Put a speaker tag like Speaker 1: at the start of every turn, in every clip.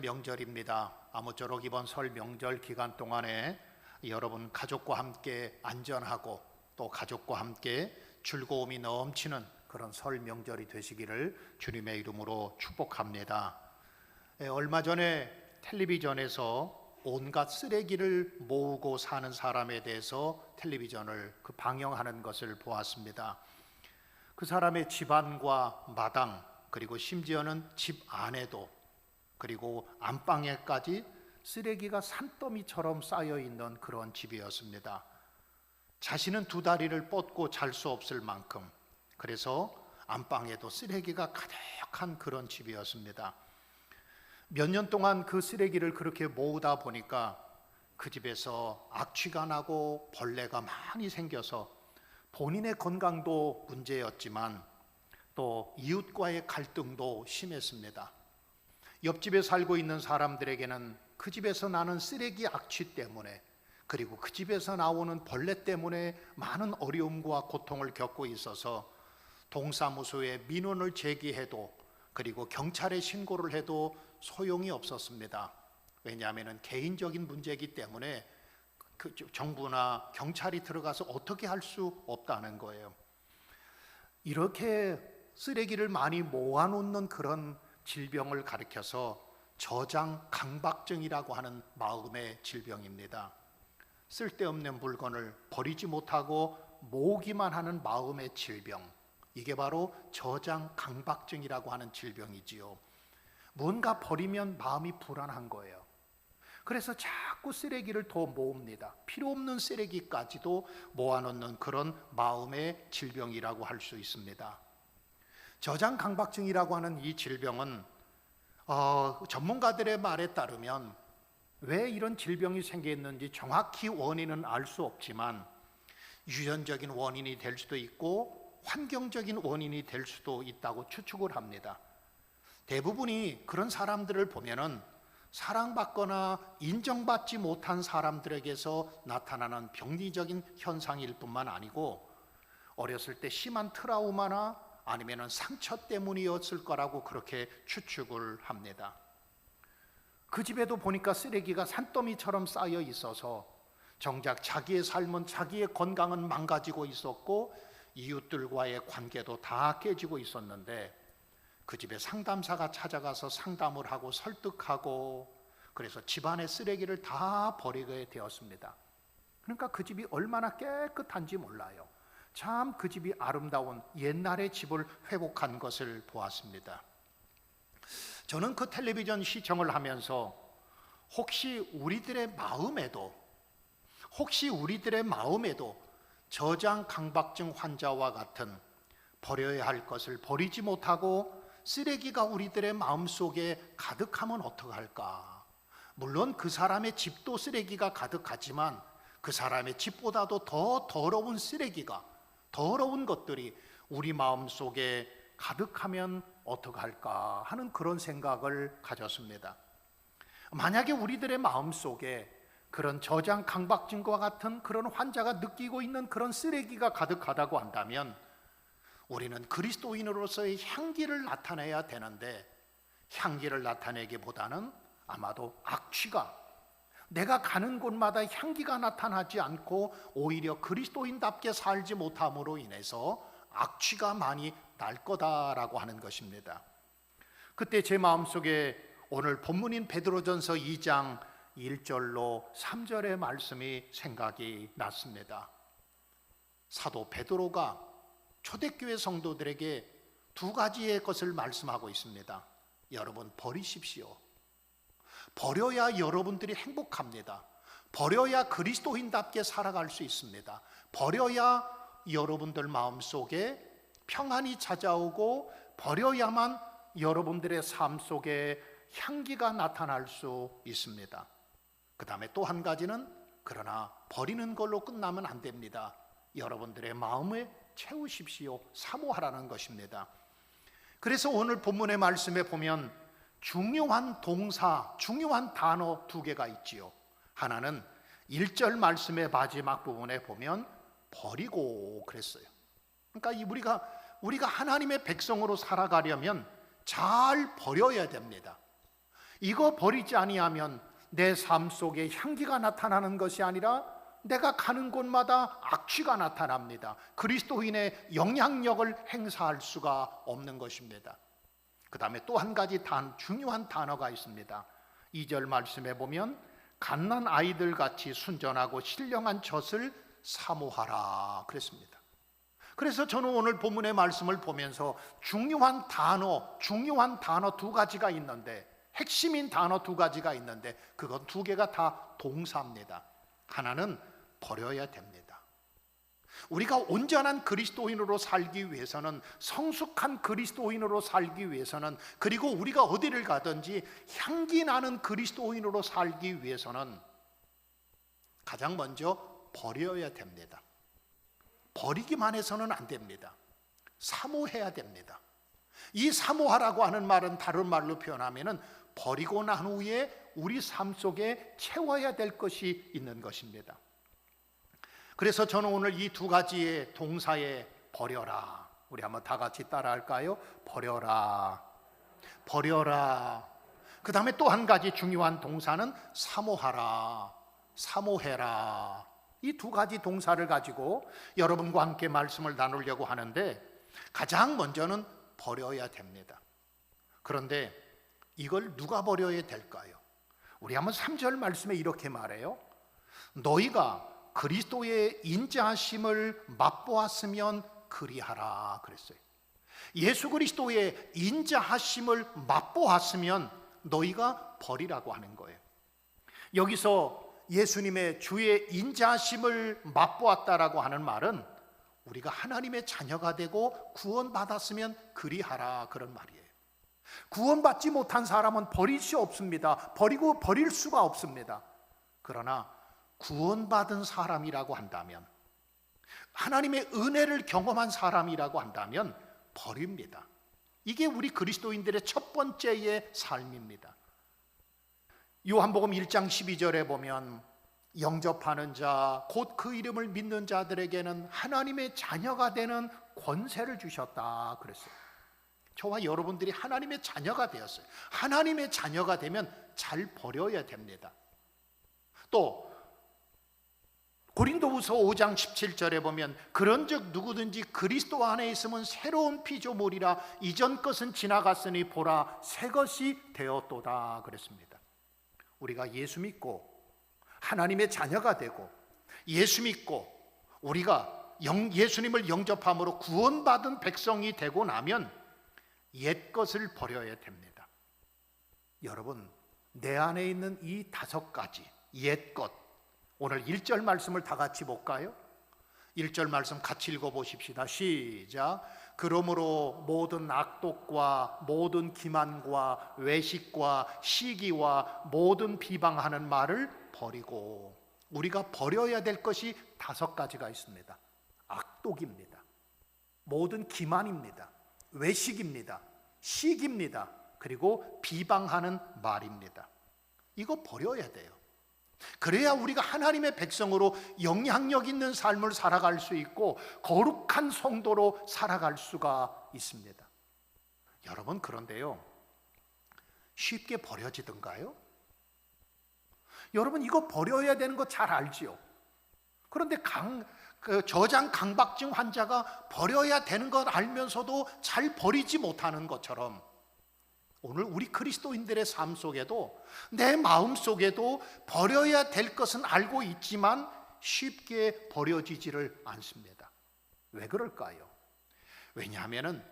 Speaker 1: 명절입니다. 아무쪼록 이번 설 명절 기간 동안에 여러분 가족과 함께 안전하고 또 가족과 함께 즐거움이 넘치는 그런 설 명절이 되시기를 주님의 이름으로 축복합니다. 얼마 전에 텔레비전에서 온갖 쓰레기를 모으고 사는 사람에 대해서 텔레비전을 방영하는 것을 보았습니다. 그 사람의 집안과 마당, 그리고 심지어는 집 안에도, 그리고 안방에까지 쓰레기가 산더미처럼 쌓여 있는 그런 집이었습니다. 자신은 두 다리를 뻗고 잘 수 없을 만큼, 그래서 안방에도 쓰레기가 가득한 그런 집이었습니다. 몇 년 동안 그 쓰레기를 그렇게 모으다 보니까 그 집에서 악취가 나고 벌레가 많이 생겨서 본인의 건강도 문제였지만 또 이웃과의 갈등도 심했습니다. 옆집에 살고 있는 사람들에게는 그 집에서 나는 쓰레기 악취 때문에, 그리고 그 집에서 나오는 벌레 때문에 많은 어려움과 고통을 겪고 있어서 동사무소에 민원을 제기해도, 그리고 경찰에 신고를 해도 소용이 없었습니다. 왜냐하면 개인적인 문제이기 때문에 정부나 경찰이 들어가서 어떻게 할 수 없다는 거예요. 이렇게 쓰레기를 많이 모아놓는 그런 질병을 가리켜서 저장강박증이라고 하는 마음의 질병입니다. 쓸데없는 물건을 버리지 못하고 모으기만 하는 마음의 질병, 이게 바로 저장강박증이라고 하는 질병이지요. 뭔가 버리면 마음이 불안한 거예요. 그래서 자꾸 쓰레기를 더 모읍니다. 필요 없는 쓰레기까지도 모아놓는 그런 마음의 질병이라고 할 수 있습니다. 저장강박증이라고 하는 이 질병은 전문가들의 말에 따르면 왜 이런 질병이 생겼는지 정확히 원인은 알 수 없지만 유전적인 원인이 될 수도 있고 환경적인 원인이 될 수도 있다고 추측을 합니다. 대부분이 그런 사람들을 보면은 사랑받거나 인정받지 못한 사람들에게서 나타나는 병리적인 현상일 뿐만 아니고 어렸을 때 심한 트라우마나 아니면 상처 때문이었을 거라고 그렇게 추측을 합니다. 그 집에도 보니까 쓰레기가 산더미처럼 쌓여 있어서 정작 자기의 삶은, 자기의 건강은 망가지고 있었고 이웃들과의 관계도 다 깨지고 있었는데 그 집에 상담사가 찾아가서 상담을 하고 설득하고 그래서 집안의 쓰레기를 다 버리게 되었습니다. 그러니까 그 집이 얼마나 깨끗한지 몰라요. 참 그 집이 아름다운 옛날의 집을 회복한 것을 보았습니다. 저는 그 텔레비전 시청을 하면서 혹시 우리들의 마음에도 저장강박증 환자와 같은 버려야 할 것을 버리지 못하고 쓰레기가 우리들의 마음속에 가득하면 어떡할까? 물론 그 사람의 집도 쓰레기가 가득하지만 그 사람의 집보다도 더 더러운 것들이 우리 마음속에 가득하면 어떡할까 하는 그런 생각을 가졌습니다. 만약에 우리들의 마음속에 그런 저장강박증과 같은 그런 환자가 느끼고 있는 그런 쓰레기가 가득하다고 한다면 우리는 그리스도인으로서의 향기를 나타내야 되는데 향기를 나타내기보다는 아마도 악취가, 내가 가는 곳마다 향기가 나타나지 않고 오히려 그리스도인답게 살지 못함으로 인해서 악취가 많이 날 거다라고 하는 것입니다. 그때 제 마음속에 오늘 본문인 베드로전서 2장 1절로 3절의 말씀이 생각이 났습니다. 사도 베드로가 초대교회 성도들에게 두 가지의 것을 말씀하고 있습니다. 여러분, 버리십시오. 버려야 여러분들이 행복합니다. 버려야 그리스도인답게 살아갈 수 있습니다. 버려야 여러분들 마음속에 평안이 찾아오고 버려야만 여러분들의 삶 속에 향기가 나타날 수 있습니다. 그 다음에 또 한 가지는 그러나 버리는 걸로 끝나면 안 됩니다. 여러분들의 마음을 채우십시오. 사모하라는 것입니다. 그래서 오늘 본문의 말씀에 보면 중요한 동사, 중요한 단어 두 개가 있지요. 하나는 1절 말씀의 마지막 부분에 보면 버리고 그랬어요. 그러니까 우리가 하나님의 백성으로 살아가려면 잘 버려야 됩니다. 이거 버리지 아니하면 내 삶 속에 향기가 나타나는 것이 아니라 내가 가는 곳마다 악취가 나타납니다. 그리스도인의 영향력을 행사할 수가 없는 것입니다. 그 다음에 또 한 가지 중요한 단어가 있습니다. 2절 말씀에 보면 갓난 아이들 같이 순전하고 신령한 젖을 사모하라 그랬습니다. 그래서 저는 오늘 본문의 말씀을 보면서 중요한 단어 두 가지가 있는데, 핵심인 단어 두 가지가 있는데 그건 두 개가 다 동사입니다. 하나는 버려야 됩니다. 우리가 온전한 그리스도인으로 살기 위해서는, 성숙한 그리스도인으로 살기 위해서는, 그리고 우리가 어디를 가든지 향기 나는 그리스도인으로 살기 위해서는 가장 먼저 버려야 됩니다. 버리기만 해서는 안 됩니다. 사모해야 됩니다. 이 사모하라고 하는 말은 다른 말로 표현하면은 버리고 난 후에 우리 삶 속에 채워야 될 것이 있는 것입니다. 그래서 저는 오늘 이 두 가지의 동사에 버려라, 우리 한번 다 같이 따라할까요? 버려라, 버려라. 그 다음에 또 한 가지 중요한 동사는 사모하라, 사모해라. 이 두 가지 동사를 가지고 여러분과 함께 말씀을 나누려고 하는데, 가장 먼저는 버려야 됩니다. 그런데 이걸 누가 버려야 될까요? 우리 한번 3절 말씀에 이렇게 말해요. 너희가 그리스도의 인자하심을 맛보았으면 그리하라 그랬어요. 예수 그리스도의 인자하심을 맛보았으면 너희가 버리라고 하는 거예요. 여기서 예수님의 주의 인자하심을 맛보았다라고 하는 말은 우리가 하나님의 자녀가 되고 구원받았으면 그리하라 그런 말이에요. 구원받지 못한 사람은 버릴 수 없습니다. 버릴 수가 없습니다. 그러나 구원받은 사람이라고 한다면, 하나님의 은혜를 경험한 사람이라고 한다면 버립니다. 이게 우리 그리스도인들의 첫 번째의 삶입니다. 요한복음 1장 12절에 보면 영접하는 자, 곧 그 이름을 믿는 자들에게는 하나님의 자녀가 되는 권세를 주셨다 그랬어요. 저와 여러분들이 하나님의 자녀가 되었어요. 하나님의 자녀가 되면 잘 버려야 됩니다. 또 고린도후서 5장 17절에 보면 그런즉 누구든지 그리스도 안에 있으면 새로운 피조물이라, 이전 것은 지나갔으니 보라 새 것이 되었도다 그랬습니다. 우리가 예수 믿고 하나님의 자녀가 되고, 예수 믿고 우리가 예수님을 영접함으로 구원받은 백성이 되고 나면 옛 것을 버려야 됩니다. 여러분, 내 안에 있는 이 5가지 옛 것, 오늘 1절 말씀을 다 같이 볼까요? 1절 말씀 같이 읽어보십시다. 시작. 그러므로 모든 악독과 모든 기만과 외식과 시기와 모든 비방하는 말을 버리고. 우리가 버려야 될 것이 5가지가 있습니다. 악독입니다. 모든 기만입니다. 외식입니다. 시기입니다. 그리고 비방하는 말입니다. 이거 버려야 돼요. 그래야 우리가 하나님의 백성으로 영향력 있는 삶을 살아갈 수 있고 거룩한 성도로 살아갈 수가 있습니다. 여러분, 그런데요, 쉽게 버려지던가요? 여러분, 이거 버려야 되는 거 잘 알지요? 그런데 저장 강박증 환자가 버려야 되는 걸 알면서도 잘 버리지 못하는 것처럼, 오늘 우리 그리스도인들의 삶 속에도, 내 마음 속에도 버려야 될 것은 알고 있지만 쉽게 버려지지를 않습니다. 왜 그럴까요? 왜냐하면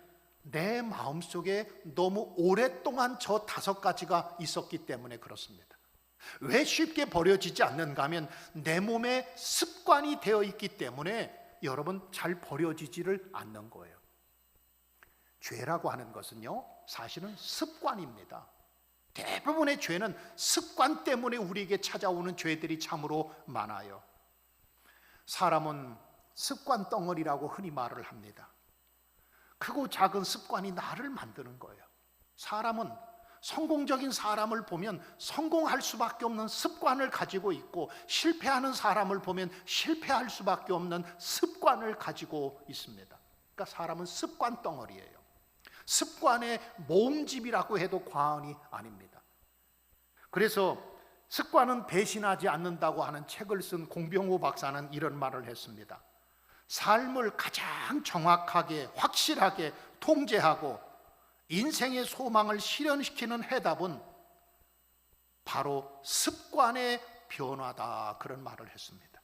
Speaker 1: 내 마음 속에 너무 오랫동안 저 5가지가 있었기 때문에 그렇습니다. 왜 쉽게 버려지지 않는가 하면 내 몸에 습관이 되어 있기 때문에 여러분, 잘 버려지지를 않는 거예요. 죄라고 하는 것은요, 사실은 습관입니다. 대부분의 죄는 습관 때문에 우리에게 찾아오는 죄들이 참으로 많아요. 사람은 습관 덩어리라고 흔히 말을 합니다. 크고 작은 습관이 나를 만드는 거예요. 사람은, 성공적인 사람을 보면 성공할 수밖에 없는 습관을 가지고 있고, 실패하는 사람을 보면 실패할 수밖에 없는 습관을 가지고 있습니다. 그러니까 사람은 습관 덩어리예요. 습관의 모음집이라고 해도 과언이 아닙니다. 그래서 습관은 배신하지 않는다고 하는 책을 쓴 공병호 박사는 이런 말을 했습니다. 삶을 가장 정확하게 확실하게 통제하고 인생의 소망을 실현시키는 해답은 바로 습관의 변화다, 그런 말을 했습니다.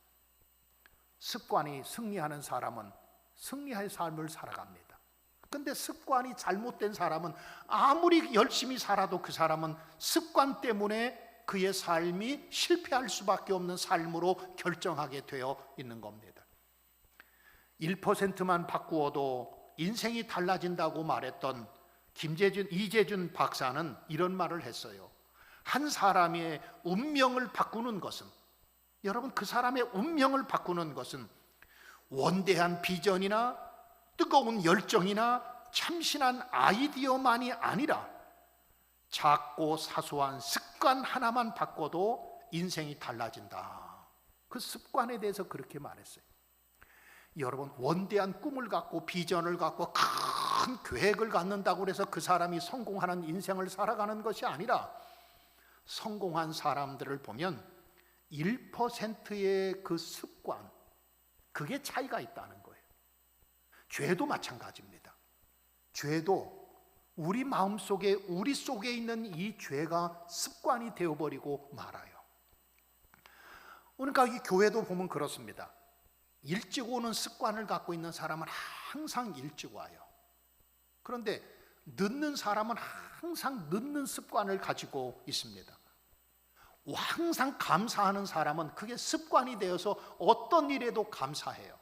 Speaker 1: 습관이 승리하는 사람은 승리할 삶을 살아갑니다. 근데 습관이 잘못된 사람은 아무리 열심히 살아도 그 사람은 습관 때문에 그의 삶이 실패할 수밖에 없는 삶으로 결정하게 되어 있는 겁니다. 1%만 바꾸어도 인생이 달라진다고 말했던 이재준 박사는 이런 말을 했어요. 한 사람의 운명을 바꾸는 것은, 여러분, 그 사람의 운명을 바꾸는 것은 원대한 비전이나 뜨거운 열정이나 참신한 아이디어만이 아니라 작고 사소한 습관 하나만 바꿔도 인생이 달라진다. 그 습관에 대해서 그렇게 말했어요. 여러분, 원대한 꿈을 갖고 비전을 갖고 큰 계획을 갖는다고 해서 그 사람이 성공하는 인생을 살아가는 것이 아니라, 성공한 사람들을 보면 1%의 그 습관, 그게 차이가 있다는 거예요. 죄도 마찬가지입니다. 죄도 우리 마음속에, 우리 속에 있는 이 죄가 습관이 되어버리고 말아요. 그러니까 이 교회도 보면 그렇습니다. 일찍 오는 습관을 갖고 있는 사람은 항상 일찍 와요. 그런데 늦는 사람은 항상 늦는 습관을 가지고 있습니다. 항상 감사하는 사람은 그게 습관이 되어서 어떤 일에도 감사해요.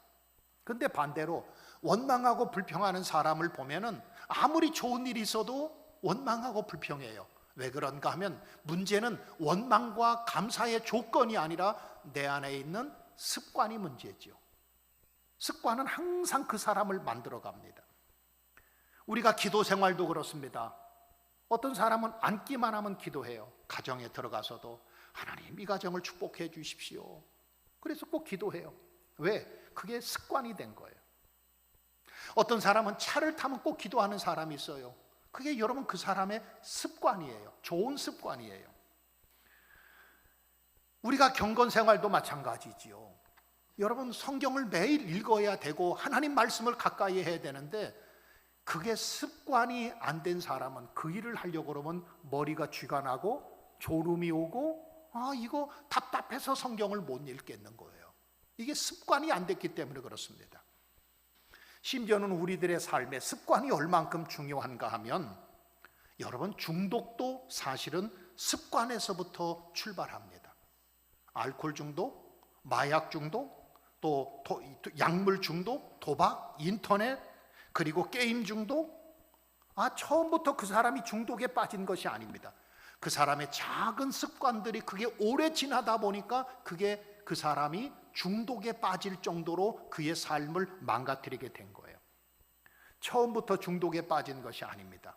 Speaker 1: 근데 반대로 원망하고 불평하는 사람을 보면은 아무리 좋은 일이 있어도 원망하고 불평해요. 왜 그런가 하면 문제는 원망과 감사의 조건이 아니라 내 안에 있는 습관이 문제죠. 습관은 항상 그 사람을 만들어 갑니다. 우리가 기도 생활도 그렇습니다. 어떤 사람은 앉기만 하면 기도해요. 가정에 들어가서도 하나님, 이 가정을 축복해 주십시오. 그래서 꼭 기도해요. 왜? 그게 습관이 된 거예요. 어떤 사람은 차를 타면 꼭 기도하는 사람이 있어요. 그게 여러분 그 사람의 습관이에요. 좋은 습관이에요. 우리가 경건 생활도 마찬가지지요. 여러분, 성경을 매일 읽어야 되고 하나님 말씀을 가까이 해야 되는데, 그게 습관이 안 된 사람은 그 일을 하려고 그러면 머리가 쥐가 나고 졸음이 오고, 이거 답답해서 성경을 못 읽겠는 거예요. 이게 습관이 안 됐기 때문에 그렇습니다. 심지어는 우리들의 삶에 습관이 얼만큼 중요한가 하면, 여러분, 중독도 사실은 습관에서부터 출발합니다. 알코올 중독, 마약 중독, 또 약물 중독, 도박, 인터넷, 그리고 게임 중독. 처음부터 그 사람이 중독에 빠진 것이 아닙니다. 그 사람의 작은 습관들이 그게 오래 지나다 보니까 그게 그 사람이 중독에 빠질 정도로 그의 삶을 망가뜨리게 된 거예요. 처음부터 중독에 빠진 것이 아닙니다.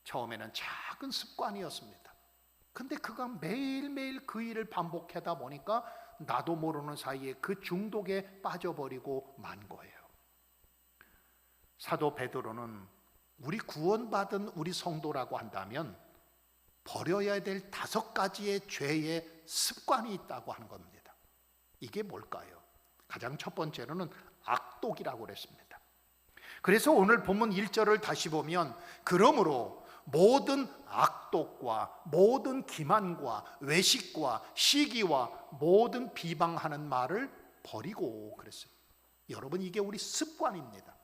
Speaker 1: 처음에는 작은 습관이었습니다. 근데 그가 매일매일 그 일을 반복하다 보니까 나도 모르는 사이에 그 중독에 빠져버리고 만 거예요. 사도 베드로는 우리 구원받은 우리 성도라고 한다면 버려야 될 5가지의 죄의 습관이 있다고 하는 겁니다. 이게 뭘까요? 가장 첫 번째로는 악독이라고 그랬습니다. 그래서 오늘 본문 1절을 다시 보면, 그러므로 모든 악독과 모든 기만과 외식과 시기와 모든 비방하는 말을 버리고 그랬어요. 여러분, 이게 우리 습관입니다.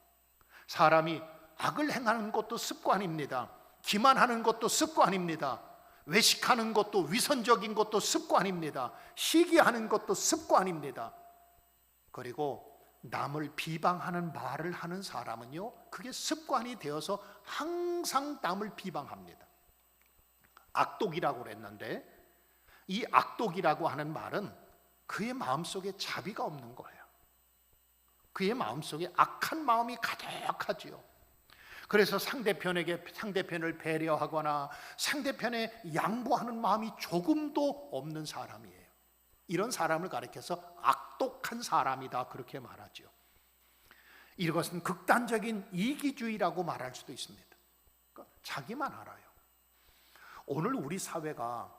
Speaker 1: 사람이 악을 행하는 것도 습관입니다. 기만하는 것도 습관입니다. 외식하는 것도, 위선적인 것도 습관입니다. 시기하는 것도 습관입니다. 그리고 남을 비방하는 말을 하는 사람은요, 그게 습관이 되어서 항상 남을 비방합니다. 악독이라고 그랬는데, 이 악독이라고 하는 말은 그의 마음속에 자비가 없는 거예요. 그의 마음속에 악한 마음이 가득하지요. 그래서 상대편을 배려하거나 상대편에 양보하는 마음이 조금도 없는 사람이에요. 이런 사람을 가리켜서 악독한 사람이다, 그렇게 말하죠. 이것은 극단적인 이기주의라고 말할 수도 있습니다. 그러니까 자기만 알아요. 오늘 우리 사회가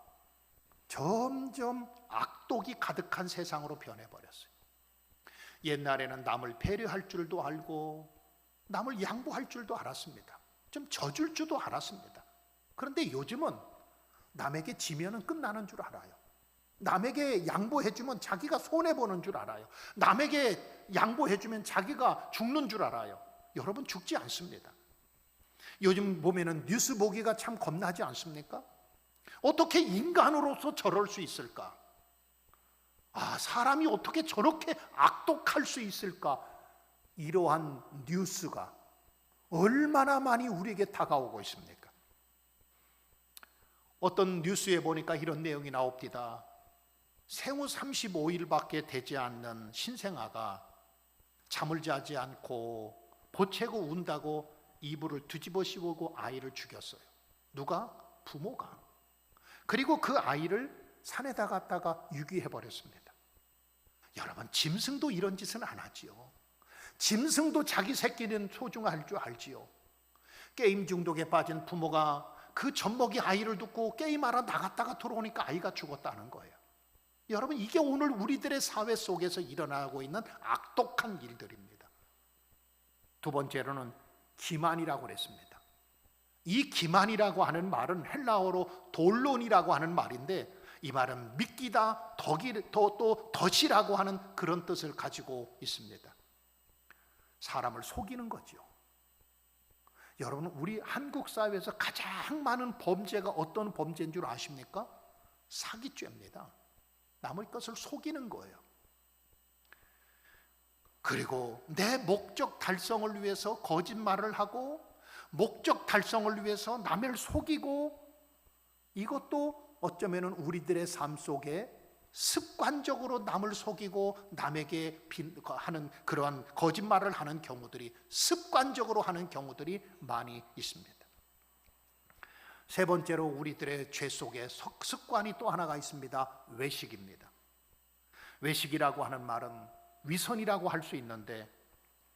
Speaker 1: 점점 악독이 가득한 세상으로 변해버렸어요. 옛날에는 남을 배려할 줄도 알고 남을 양보할 줄도 알았습니다. 좀 져줄 줄도 알았습니다. 그런데 요즘은 남에게 지면은 끝나는 줄 알아요. 남에게 양보해주면 자기가 손해보는 줄 알아요. 남에게 양보해주면 자기가 죽는 줄 알아요. 여러분, 죽지 않습니다. 요즘 보면은 뉴스 보기가 참 겁나지 않습니까? 어떻게 인간으로서 저럴 수 있을까? 사람이 어떻게 저렇게 악독할 수 있을까? 이러한 뉴스가 얼마나 많이 우리에게 다가오고 있습니까? 어떤 뉴스에 보니까 이런 내용이 나옵니다. 생후 35일밖에 되지 않는 신생아가 잠을 자지 않고 보채고 운다고 이불을 뒤집어 씌우고 아이를 죽였어요. 누가? 부모가. 그리고 그 아이를 산에다 갖다가 유기해버렸습니다. 여러분, 짐승도 이런 짓은 안 하지요. 짐승도 자기 새끼는 소중할 줄 알지요. 게임 중독에 빠진 부모가 그 젖먹이 아이를 두고 게임하러 나갔다가 들어오니까 아이가 죽었다는 거예요. 여러분, 이게 오늘 우리들의 사회 속에서 일어나고 있는 악독한 일들입니다. 두 번째로는 기만이라고 그랬습니다. 이 기만이라고 하는 말은 헬라어로 돌론이라고 하는 말인데, 이 말은 믿기다, 또 덫이라고 하는 그런 뜻을 가지고 있습니다. 사람을 속이는 거죠. 여러분, 우리 한국 사회에서 가장 많은 범죄가 어떤 범죄인 줄 아십니까? 사기죄입니다. 남의 것을 속이는 거예요. 그리고 내 목적 달성을 위해서 거짓말을 하고, 목적 달성을 위해서 남을 속이고, 이것도 어쩌면 우리들의 삶 속에 습관적으로 남을 속이고 남에게 하는 그러한 거짓말을 하는 경우들이, 습관적으로 하는 경우들이 많이 있습니다. 세 번째로 우리들의 죄 속에 습관이 또 하나가 있습니다. 외식입니다. 외식이라고 하는 말은 위선이라고 할 수 있는데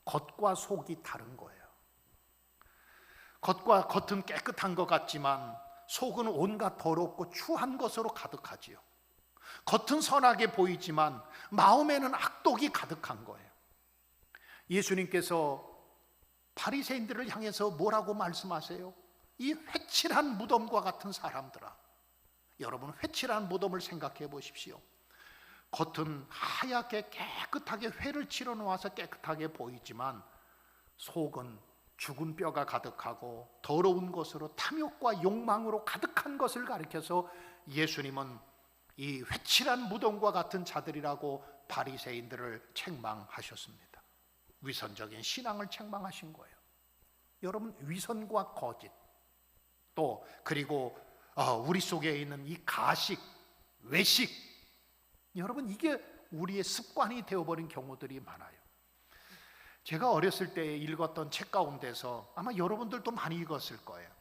Speaker 1: 겉과 속이 다른 거예요. 겉은 깨끗한 것 같지만 속은 온갖 더럽고 추한 것으로 가득하지요. 겉은 선하게 보이지만 마음에는 악독이 가득한 거예요. 예수님께서 바리새인들을 향해서 뭐라고 말씀하세요? 이 회칠한 무덤과 같은 사람들아. 여러분, 회칠한 무덤을 생각해 보십시오. 겉은 하얗게 깨끗하게 회를 치러 놓아서 깨끗하게 보이지만 속은 죽은 뼈가 가득하고 더러운 것으로, 탐욕과 욕망으로 가득한 것을 가리켜서 예수님은 이 회칠한 무덤과 같은 자들이라고 바리새인들을 책망하셨습니다. 위선적인 신앙을 책망하신 거예요. 여러분, 위선과 거짓, 또 그리고 우리 속에 있는 이 가식, 외식, 여러분, 이게 우리의 습관이 되어버린 경우들이 많아요. 제가 어렸을 때 읽었던 책 가운데서 아마 여러분들도 많이 읽었을 거예요.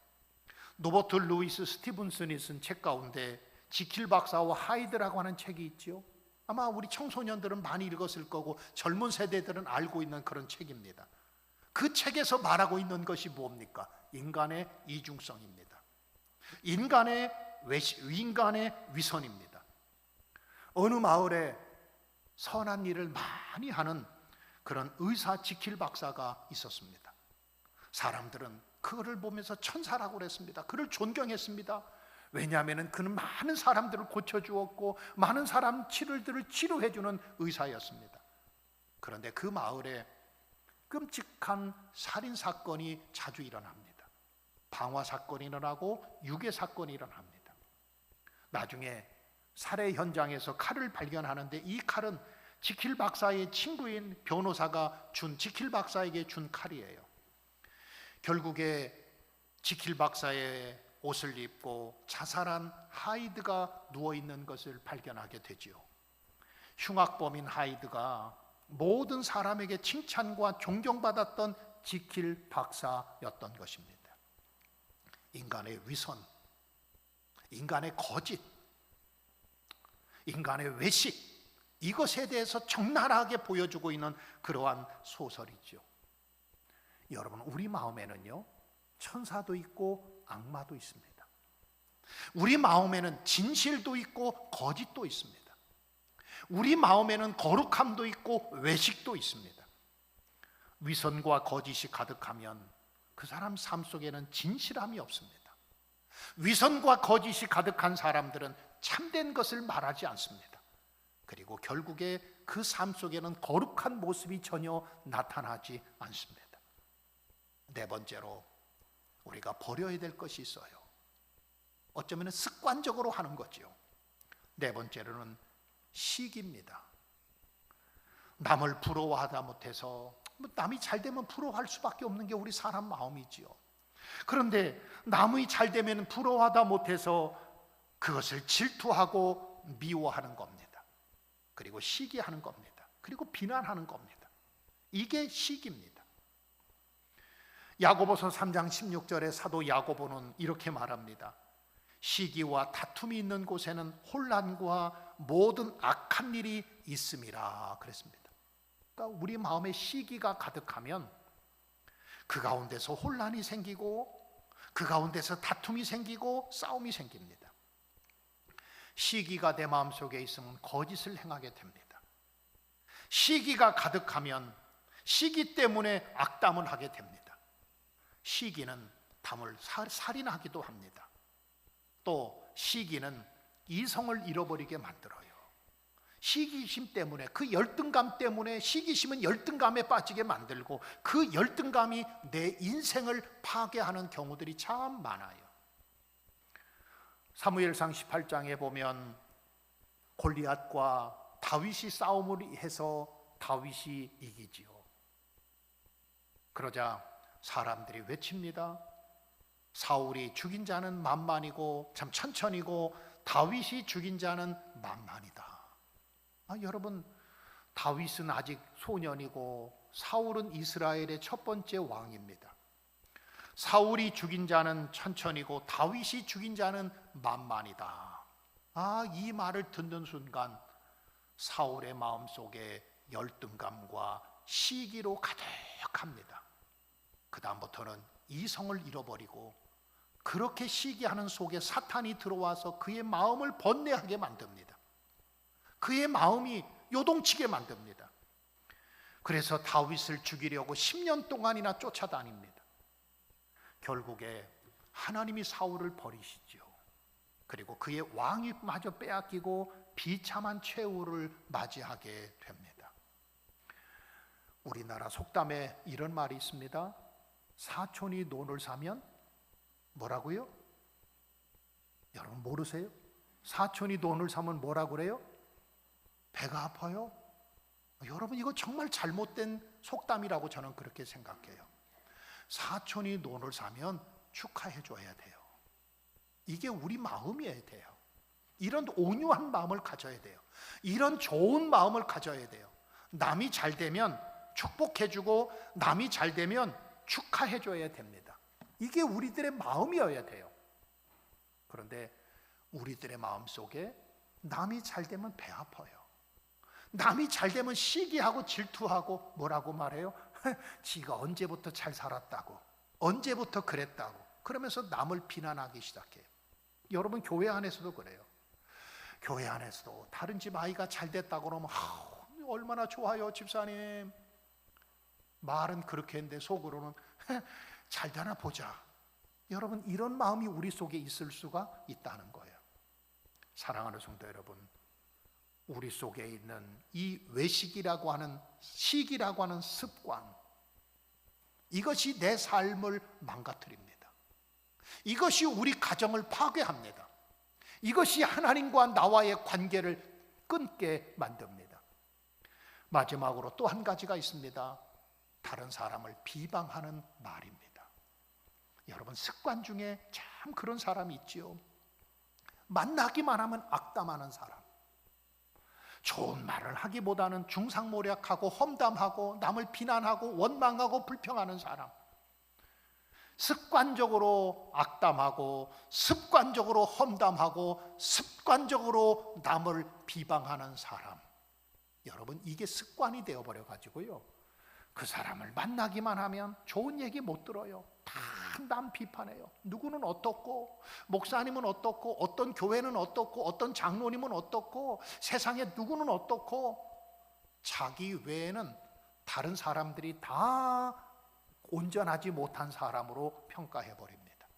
Speaker 1: 노버트 루이스 스티븐슨이 쓴 책 가운데 지킬 박사와 하이드라고 하는 책이 있죠. 아마 우리 청소년들은 많이 읽었을 거고 젊은 세대들은 알고 있는 그런 책입니다. 그 책에서 말하고 있는 것이 뭡니까? 인간의 이중성입니다. 인간의 위선입니다. 어느 마을에 선한 일을 많이 하는 그런 의사 지킬 박사가 있었습니다. 사람들은 그를 보면서 천사라고 그랬습니다. 그를 존경했습니다. 왜냐하면 그는 많은 사람들을 고쳐주었고 많은 사람 치료들을 치료해주는 의사였습니다. 그런데 그 마을에 끔찍한 살인사건이 자주 일어납니다. 방화사건이 일어나고 유괴사건이 일어납니다. 나중에 살해 현장에서 칼을 발견하는데 이 칼은 지킬 박사의 친구인 변호사가 지킬 박사에게 준 칼이에요. 결국에 지킬 박사의 옷을 입고 자살한 하이드가 누워있는 것을 발견하게 되지요. 흉악범인 하이드가 모든 사람에게 칭찬과 존경받았던 지킬 박사였던 것입니다. 인간의 위선, 인간의 거짓, 인간의 외식, 이것에 대해서 적나라하게 보여주고 있는 그러한 소설이죠. 여러분, 우리 마음에는요, 천사도 있고 악마도 있습니다. 우리 마음에는 진실도 있고 거짓도 있습니다. 우리 마음에는 거룩함도 있고 외식도 있습니다. 위선과 거짓이 가득하면 그 사람 삶 속에는 진실함이 없습니다. 위선과 거짓이 가득한 사람들은 참된 것을 말하지 않습니다. 그리고 결국에 그 삶 속에는 거룩한 모습이 전혀 나타나지 않습니다. 네 번째로 우리가 버려야 될 것이 있어요. 어쩌면 습관적으로 하는 거죠. 네 번째로는 시기입니다. 남을 부러워하다 못해서 남이 잘 되면 부러워할 수밖에 없는 게 우리 사람 마음이지요. 그런데 남이 잘 되면 부러워하다 못해서 그것을 질투하고 미워하는 겁니다. 그리고 시기하는 겁니다. 그리고 비난하는 겁니다. 이게 시기입니다. 야고보서 3장 16절에 사도 야고보는 이렇게 말합니다. 시기와 다툼이 있는 곳에는 혼란과 모든 악한 일이 있음이라 그랬습니다. 그러니까 우리 마음에 시기가 가득하면 그 가운데서 혼란이 생기고 그 가운데서 다툼이 생기고 싸움이 생깁니다. 시기가 내 마음속에 있으면 거짓을 행하게 됩니다. 시기가 가득하면 시기 때문에 악담을 하게 됩니다. 시기는 담을 살인하기도 합니다. 또 시기는 이성을 잃어버리게 만들어요. 시기심 때문에, 그 열등감 때문에, 시기심은 열등감에 빠지게 만들고 그 열등감이 내 인생을 파괴하는 경우들이 참 많아요. 사무엘상 18장에 보면 골리앗과 다윗이 싸움을 해서 다윗이 이기지요. 그러자 사람들이 외칩니다. 사울이 죽인 자는 만만이고 참 천천히고 다윗이 죽인 자는 만만이다. 여러분, 다윗은 아직 소년이고 사울은 이스라엘의 첫 번째 왕입니다. 사울이 죽인 자는 천천히고 다윗이 죽인 자는 만만이다. 이 말을 듣는 순간 사울의 마음속에 열등감과 시기로 가득합니다. 그 다음부터는 이성을 잃어버리고 그렇게 시기하는 속에 사탄이 들어와서 그의 마음을 번뇌하게 만듭니다. 그의 마음이 요동치게 만듭니다. 그래서 다윗을 죽이려고 10년 동안이나 쫓아다닙니다. 결국에 하나님이 사울을 버리시죠. 그리고 그의 왕위마저 빼앗기고 비참한 최후를 맞이하게 됩니다. 우리나라 속담에 이런 말이 있습니다. 사촌이 논을 사면 뭐라고요? 여러분 모르세요? 사촌이 논을 사면 뭐라고 그래요? 배가 아파요? 여러분, 이거 정말 잘못된 속담이라고 저는 그렇게 생각해요. 사촌이 논을 사면 축하해 줘야 돼요. 이게 우리 마음이어야 돼요. 이런 온유한 마음을 가져야 돼요. 이런 좋은 마음을 가져야 돼요. 남이 잘 되면 축복해 주고 남이 잘 되면 축하해 줘야 됩니다. 이게 우리들의 마음이어야 돼요. 그런데 우리들의 마음 속에 남이 잘 되면 배 아파요. 남이 잘 되면 시기하고 질투하고 뭐라고 말해요? 지가 언제부터 잘 살았다고, 언제부터 그랬다고, 그러면서 남을 비난하기 시작해요. 여러분, 교회 안에서도 그래요. 교회 안에서도 다른 집 아이가 잘 됐다고 그러면 얼마나 좋아요 집사님. 말은 그렇게 했는데 속으로는 잘 되나 보자. 여러분, 이런 마음이 우리 속에 있을 수가 있다는 거예요. 사랑하는 성도 여러분, 우리 속에 있는 이 외식이라고 하는, 시기라고 하는 습관, 이것이 내 삶을 망가뜨립니다. 이것이 우리 가정을 파괴합니다. 이것이 하나님과 나와의 관계를 끊게 만듭니다. 마지막으로 또 한 가지가 있습니다. 다른 사람을 비방하는 말입니다. 여러분, 습관 중에 참 그런 사람이 있지요. 만나기만 하면 악담하는 사람. 좋은 말을 하기보다는 중상모략하고 험담하고 남을 비난하고 원망하고 불평하는 사람. 습관적으로 악담하고 습관적으로 험담하고 습관적으로 남을 비방하는 사람. 여러분, 이게 습관이 되어버려 가지고요, 그 사람을 만나기만 하면 좋은 얘기 못 들어요. 다 단단 비판해요. 누구는 어떻고, 목사님은 어떻고, 어떤 교회는 어떻고, 어떤 장로님은 어떻고, 세상에 누구는 어떻고, 자기 외에는 다른 사람들이 다 온전하지 못한 사람으로 평가해 버립니다.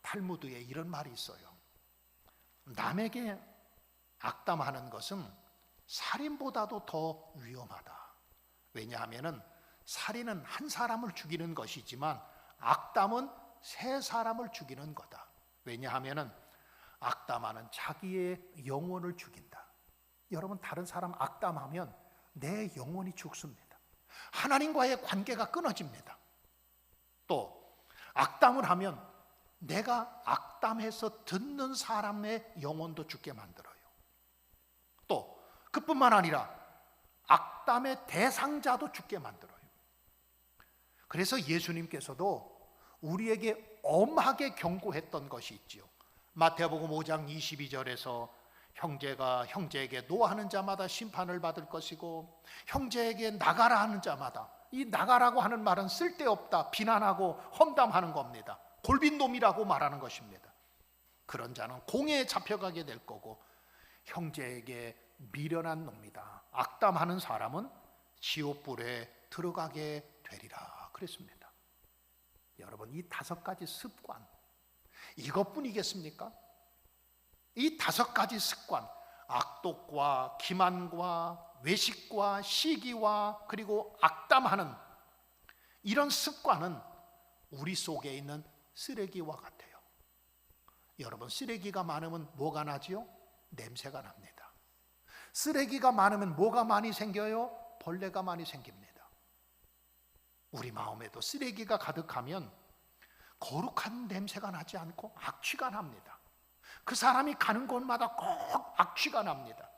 Speaker 1: 탈무드에 이런 말이 있어요. 남에게 악담하는 것은 살인보다도 더 위험하다. 왜냐하면 살인은 한 사람을 죽이는 것이지만 악담은 세 사람을 죽이는 거다. 왜냐하면 악담하는 자기의 영혼을 죽인다. 여러분, 다른 사람 악담하면 내 영혼이 죽습니다. 하나님과의 관계가 끊어집니다. 또 악담을 하면 내가 악담해서 듣는 사람의 영혼도 죽게 만들어요. 또 그뿐만 아니라 악담의 대상자도 죽게 만들어요. 그래서 예수님께서도 우리에게 엄하게 경고했던 것이 있지요. 마태복음 5장 22절에서 형제가 형제에게 노하는 자마다 심판을 받을 것이고 형제에게 나가라 하는 자마다, 이 나가라고 하는 말은 쓸데없다, 비난하고 험담하는 겁니다. 골빈놈이라고 말하는 것입니다. 그런 자는 공회에 잡혀가게 될 거고 형제에게 미련한 놈이다, 악담하는 사람은 지옥불에 들어가게 되리라 그랬습니다. 여러분, 이 5가지 습관, 이것뿐이겠습니까? 이 5가지 습관, 악독과 기만과 외식과 시기와 그리고 악담하는 이런 습관은 우리 속에 있는 쓰레기와 같아요. 여러분, 쓰레기가 많으면 뭐가 나지요? 냄새가 납니다. 쓰레기가 많으면 뭐가 많이 생겨요? 벌레가 많이 생깁니다. 우리 마음에도 쓰레기가 가득하면 거룩한 냄새가 나지 않고 악취가 납니다. 그 사람이 가는 곳마다 꼭 악취가 납니다.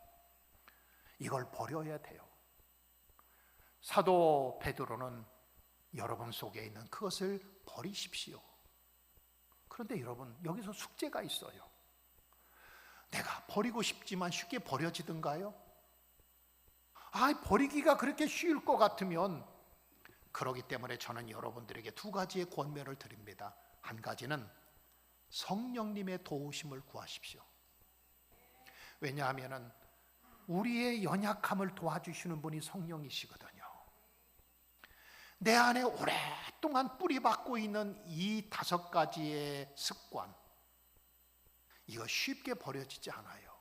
Speaker 1: 이걸 버려야 돼요. 사도 베드로는 여러분 속에 있는 그것을 버리십시오. 그런데 여러분, 여기서 숙제가 있어요. 내가 버리고 싶지만 쉽게 버려지던가요? 버리기가 그렇게 쉬울 것 같으면, 그러기 때문에 저는 여러분들에게 2가지의 권면을 드립니다. 한 가지는 성령님의 도우심을 구하십시오. 왜냐하면 우리의 연약함을 도와주시는 분이 성령이시거든요. 내 안에 오랫동안 뿌리박고 있는 이 5가지의 습관, 이거 쉽게 버려지지 않아요.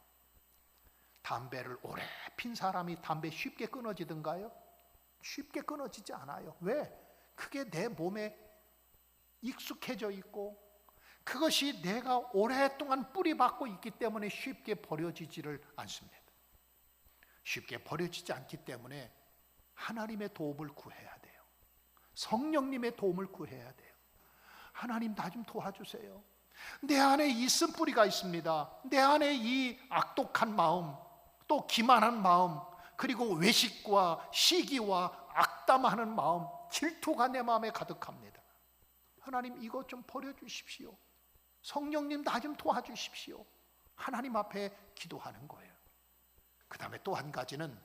Speaker 1: 담배를 오래 핀 사람이 담배 쉽게 끊어지던가요? 쉽게 끊어지지 않아요. 왜? 그게 내 몸에 익숙해져 있고 그것이 내가 오랫동안 뿌리박고 있기 때문에 쉽게 버려지지를 않습니다. 쉽게 버려지지 않기 때문에 하나님의 도움을 구해야 돼요. 성령님의 도움을 구해야 돼요. 하나님, 나 좀 도와주세요. 내 안에 이 쓴뿌리가 있습니다. 내 안에 이 악독한 마음, 또 기만한 마음, 그리고 외식과 시기와 악담하는 마음, 질투가 내 마음에 가득합니다. 하나님, 이것 좀 버려주십시오. 성령님, 나 좀 도와주십시오. 하나님 앞에 기도하는 거예요. 그 다음에 또 한 가지는,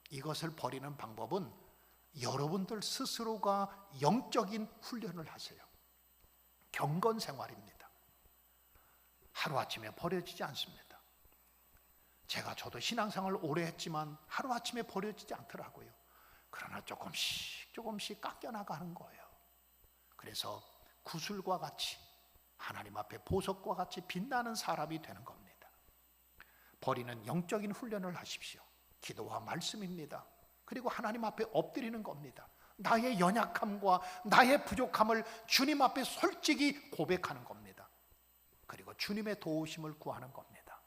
Speaker 1: 이것을 버리는 방법은 여러분들 스스로가 영적인 훈련을 하세요. 경건 생활입니다. 하루아침에 버려지지 않습니다. 저도 신앙생활을 오래 했지만 하루아침에 버려지지 않더라고요. 그러나 조금씩 깎여나가는 거예요. 그래서 구슬과 같이, 하나님 앞에 보석과 같이 빛나는 사람이 되는 겁니다. 버리는 영적인 훈련을 하십시오. 기도와 말씀입니다. 그리고 하나님 앞에 엎드리는 겁니다. 나의 연약함과 나의 부족함을 주님 앞에 솔직히 고백하는 겁니다. 그리고 주님의 도우심을 구하는 겁니다.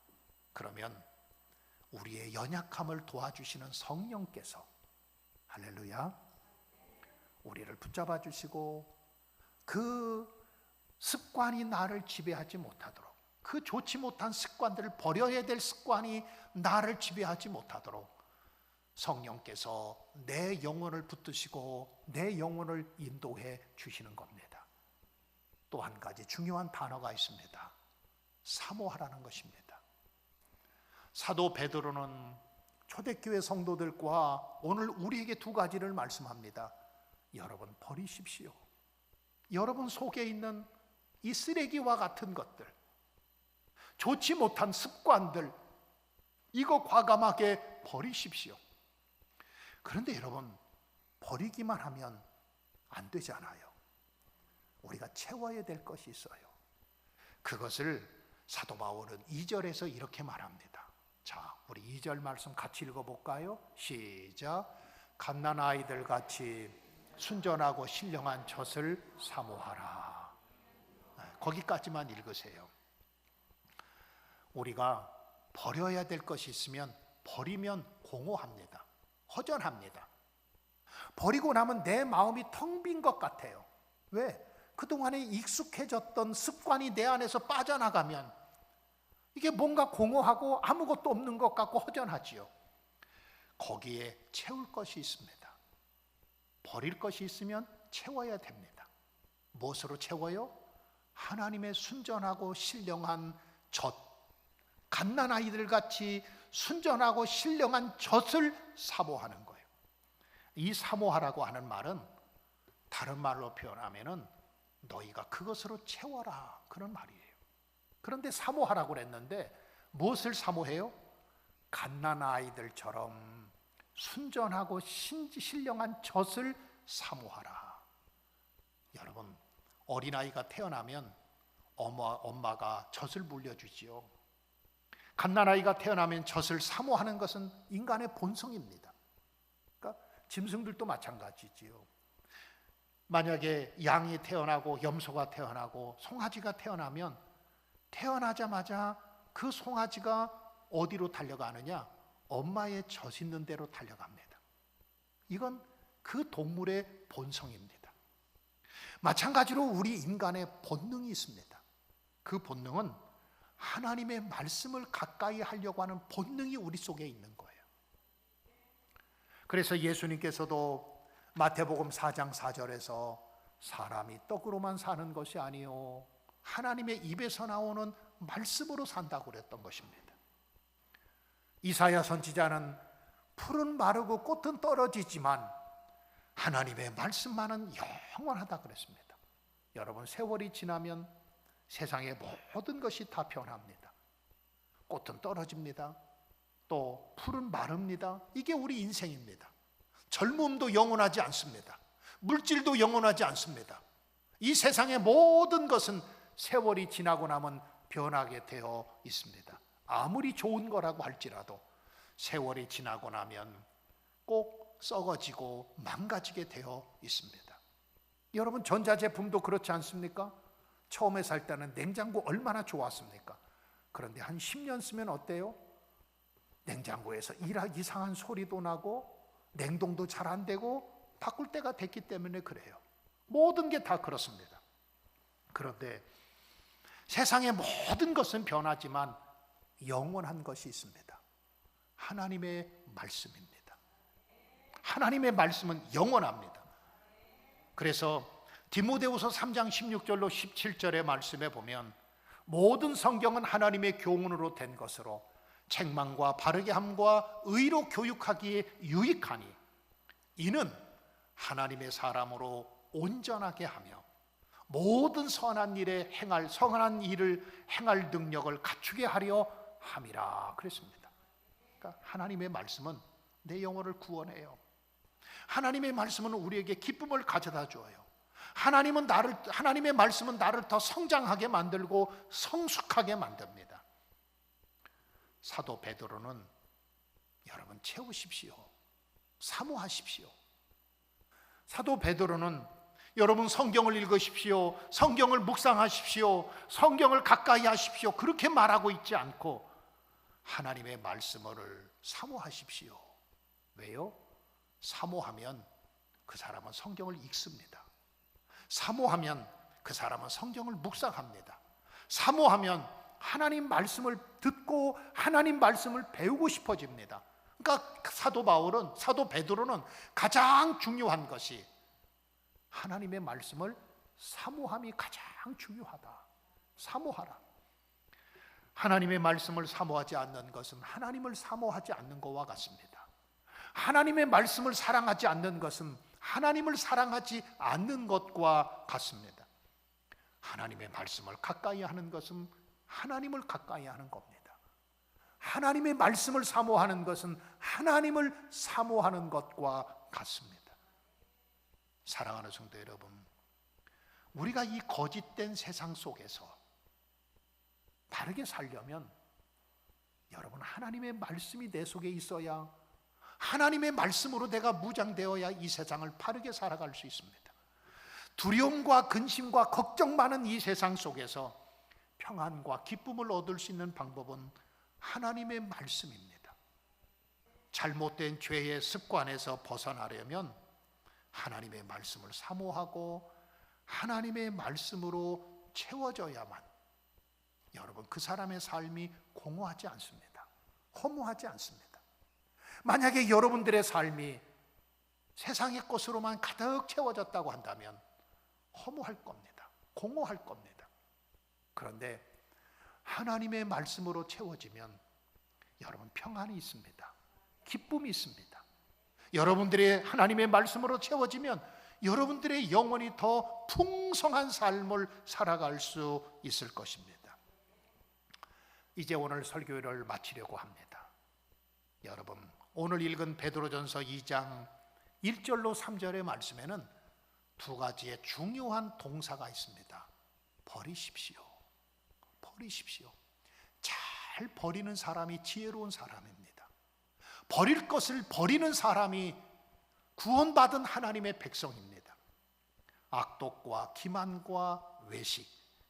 Speaker 1: 그러면 우리의 연약함을 도와주시는 성령께서, 할렐루야, 우리를 붙잡아 주시고 그 습관이 나를 지배하지 못하도록, 그 좋지 못한 습관들을 버려야 될 습관이 나를 지배하지 못하도록 성령께서 내 영혼을 붙드시고 내 영혼을 인도해 주시는 겁니다. 또 한 가지 중요한 단어가 있습니다. 사모하라는 것입니다. 사도 베드로는 초대교회 성도들과 오늘 우리에게 2가지를 말씀합니다. 여러분, 버리십시오. 여러분 속에 있는 이 쓰레기와 같은 것들, 좋지 못한 습관들, 이거 과감하게 버리십시오. 그런데 여러분, 버리기만 하면 안 되잖아요. 우리가 채워야 될 것이 있어요. 그것을 사도 바울은 2절에서 이렇게 말합니다. 자, 우리 2절 말씀 같이 읽어볼까요? 시작. 갓난아이들 같이 순전하고 신령한 젖을 사모하라. 거기까지만 읽으세요. 우리가 버려야 될 것이 있으면 버리면 공허합니다. 허전합니다. 버리고 나면 내 마음이 텅 빈 것 같아요. 왜? 그동안에 익숙해졌던 습관이 내 안에서 빠져나가면 이게 뭔가 공허하고 아무것도 없는 것 같고 허전하지요. 거기에 채울 것이 있습니다. 버릴 것이 있으면 채워야 됩니다. 무엇으로 채워요? 하나님의 순전하고 신령한 젖, 갓난아이들 같이 순전하고 신령한 젖을 사모하는 거예요. 이 사모하라고 하는 말은 다른 말로 표현하면은 너희가 그것으로 채워라, 그런 말이에요. 그런데 사모하라고 그랬는데 무엇을 사모해요? 갓난아이들처럼 순전하고 신령한 젖을 사모하라. 여러분, 어린아이가 태어나면 엄마가 젖을 물려주지요. 갓난아이가 태어나면 젖을 사모하는 것은 인간의 본성입니다. 그러니까 짐승들도 마찬가지지요. 만약에 양이 태어나고 염소가 태어나고 송아지가 태어나면 태어나자마자 그 송아지가 어디로 달려가느냐? 엄마의 젖 있는 데로 달려갑니다. 이건 그 동물의 본성입니다. 마찬가지로 우리 인간의 본능이 있습니다. 그 본능은 하나님의 말씀을 가까이 하려고 하는 본능이 우리 속에 있는 거예요. 그래서 예수님께서도 마태복음 4장 4절에서 사람이 떡으로만 사는 것이 아니요 하나님의 입에서 나오는 말씀으로 산다고 그랬던 것입니다. 이사야 선지자는 풀은 마르고 꽃은 떨어지지만 하나님의 말씀만은 영원하다 그랬습니다. 여러분, 세월이 지나면 세상의 모든 것이 다 변합니다. 꽃은 떨어집니다. 또 풀은 마릅니다. 이게 우리 인생입니다. 젊음도 영원하지 않습니다. 물질도 영원하지 않습니다. 이 세상의 모든 것은 세월이 지나고 나면 변하게 되어 있습니다. 아무리 좋은 거라고 할지라도 세월이 지나고 나면 꼭 썩어지고 망가지게 되어 있습니다. 여러분, 전자제품도 그렇지 않습니까? 처음에 살 때는 냉장고 얼마나 좋았습니까? 그런데 한 10년 쓰면 어때요? 냉장고에서 이상한 소리도 나고 냉동도 잘 안 되고 바꿀 때가 됐기 때문에 그래요. 모든 게 다 그렇습니다. 그런데 세상의 모든 것은 변하지만 영원한 것이 있습니다. 하나님의 말씀입니다. 하나님의 말씀은 영원합니다. 그래서 디모데후서 3장 16절로 17절의 말씀에 보면 모든 성경은 하나님의 교훈으로 된 것으로 책망과 바르게 함과 의로 교육하기에 유익하니 이는 하나님의 사람으로 온전하게 하며 모든 선한 일을 행할 능력을 갖추게 하려 함이라 그랬습니다. 그러니까 하나님의 말씀은 내 영혼을 구원해요. 하나님의 말씀은 우리에게 기쁨을 가져다 줘요. 하나님의 말씀은 나를 더 성장하게 만들고 성숙하게 만듭니다. 사도 베드로는 여러분 채우십시오. 사모하십시오. 사도 베드로는 여러분 성경을 읽으십시오. 성경을 묵상하십시오. 성경을 가까이 하십시오. 그렇게 말하고 있지 않고 하나님의 말씀을 사모하십시오. 왜요? 사모하면 그 사람은 성경을 읽습니다. 사모하면 그 사람은 성경을 묵상합니다. 사모하면 하나님 말씀을 듣고 하나님 말씀을 배우고 싶어집니다. 그러니까 사도 베드로는 가장 중요한 것이 하나님의 말씀을 사모함이 가장 중요하다. 사모하라. 하나님의 말씀을 사모하지 않는 것은 하나님을 사모하지 않는 것과 같습니다. 하나님의 말씀을 사랑하지 않는 것은 하나님을 사랑하지 않는 것과 같습니다. 하나님의 말씀을 가까이 하는 것은 하나님을 가까이 하는 겁니다. 하나님의 말씀을 사모하는 것은 하나님을 사모하는 것과 같습니다. 사랑하는 성도 여러분, 우리가 이 거짓된 세상 속에서 바르게 살려면 여러분, 하나님의 말씀이 내 속에 있어야, 하나님의 말씀으로 내가 무장되어야 이 세상을 바르게 살아갈 수 있습니다. 두려움과 근심과 걱정 많은 이 세상 속에서 평안과 기쁨을 얻을 수 있는 방법은 하나님의 말씀입니다. 잘못된 죄의 습관에서 벗어나려면 하나님의 말씀을 사모하고 하나님의 말씀으로 채워져야만 여러분, 그 사람의 삶이 공허하지 않습니다. 허무하지 않습니다. 만약에 여러분들의 삶이 세상의 것으로만 가득 채워졌다고 한다면 허무할 겁니다. 공허할 겁니다. 그런데 하나님의 말씀으로 채워지면 여러분, 평안이 있습니다. 기쁨이 있습니다. 여러분들의 하나님의 말씀으로 채워지면 여러분들의 영혼이 더 풍성한 삶을 살아갈 수 있을 것입니다. 이제 오늘 설교를 마치려고 합니다. 여러분, 오늘 읽은 베드로전서 2장 1절로 3절의 말씀에는 두 가지의 중요한 동사가 있습니다. 버리십시오. 버리십시오. 잘 버리는 사람이 지혜로운 사람입니다. 버릴 것을 버리는 사람이 구원받은 하나님의 백성입니다. 악독과 기만과 외식,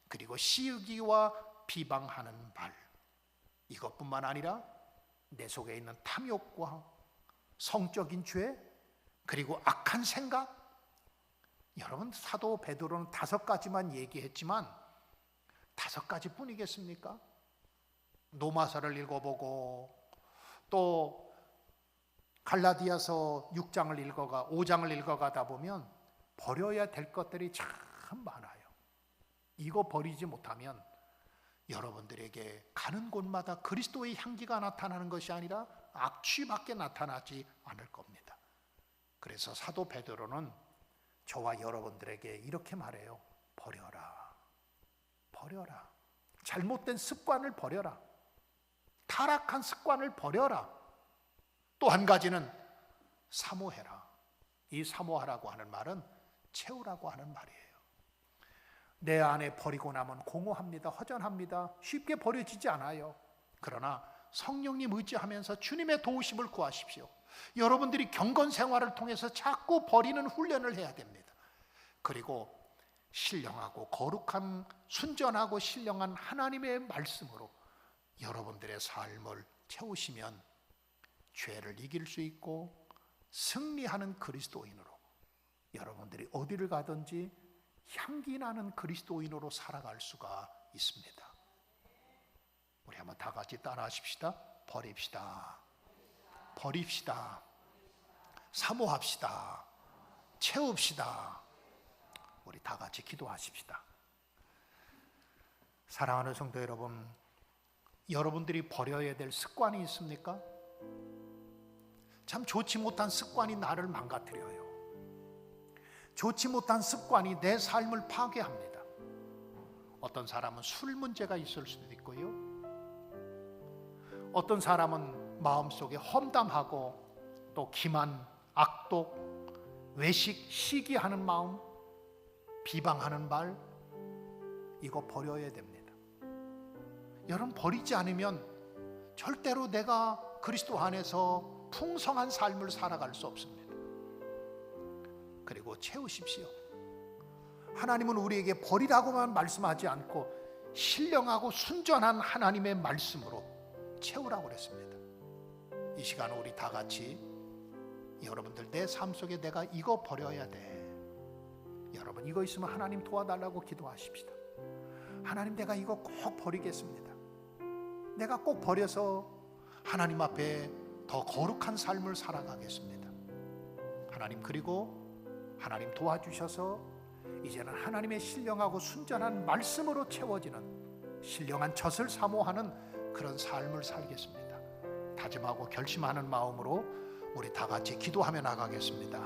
Speaker 1: 그리고 시으기와 비방하는 말, 이것뿐만 아니라 내 속에 있는 탐욕과 성적인 죄, 그리고 악한 생각. 여러분, 사도 베드로는 5가지만 얘기했지만 5가지뿐이겠습니까? 노마서를 읽어보고 또 갈라디아서 5장을 읽어가다 보면 버려야 될 것들이 참 많아요. 이거 버리지 못하면 여러분들에게 가는 곳마다 그리스도의 향기가 나타나는 것이 아니라 악취밖에 나타나지 않을 겁니다. 그래서 사도 베드로는 저와 여러분들에게 이렇게 말해요. 버려라. 버려라. 잘못된 습관을 버려라. 타락한 습관을 버려라. 또 한 가지는 사모해라. 이 사모하라고 하는 말은 채우라고 하는 말이에요. 내 안에 버리고 나면 공허합니다. 허전합니다. 쉽게 버려지지 않아요. 그러나 성령님 의지하면서 주님의 도우심을 구하십시오. 여러분들이 경건 생활을 통해서 자꾸 버리는 훈련을 해야 됩니다. 그리고 신령하고 거룩한, 순전하고 신령한 하나님의 말씀으로 여러분들의 삶을 채우시면 죄를 이길 수 있고 승리하는 그리스도인으로 여러분들이 어디를 가든지 향기 나는 그리스도인으로 살아갈 수가 있습니다. 우리 한번 다 같이 따라하십시다. 버립시다. 버립시다. 사모합시다. 채웁시다. 우리 다 같이 기도하십시다. 사랑하는 성도 여러분, 여러분들이 버려야 될 습관이 있습니까? 참 좋지 못한 습관이 나를 망가뜨려요. 좋지 못한 습관이 내 삶을 파괴합니다. 어떤 사람은 술 문제가 있을 수도 있고요. 어떤 사람은 마음속에 험담하고 또 기만, 악독, 외식, 시기하는 마음, 비방하는 말, 이거 버려야 됩니다. 여러분, 버리지 않으면 절대로 내가 그리스도 안에서 풍성한 삶을 살아갈 수 없습니다. 그리고 채우십시오. 하나님은 우리에게 버리라고만 말씀하지 않고 신령하고 순전한 하나님의 말씀으로 채우라고 그랬습니다. 이 시간 우리 다 같이 여러분들, 내 삶 속에 내가 이거 버려야 돼. 여러분, 이거 있으면 하나님 도와달라고 기도하십시다. 하나님, 내가 이거 꼭 버리겠습니다. 내가 꼭 버려서 하나님 앞에 더 거룩한 삶을 살아가겠습니다. 하나님, 그리고 하나님 도와주셔서 이제는 하나님의 신령하고 순전한 말씀으로 채워지는 신령한 젖을 사모하는 그런 삶을 살겠습니다. 다짐하고 결심하는 마음으로 우리 다 같이 기도하며 나가겠습니다.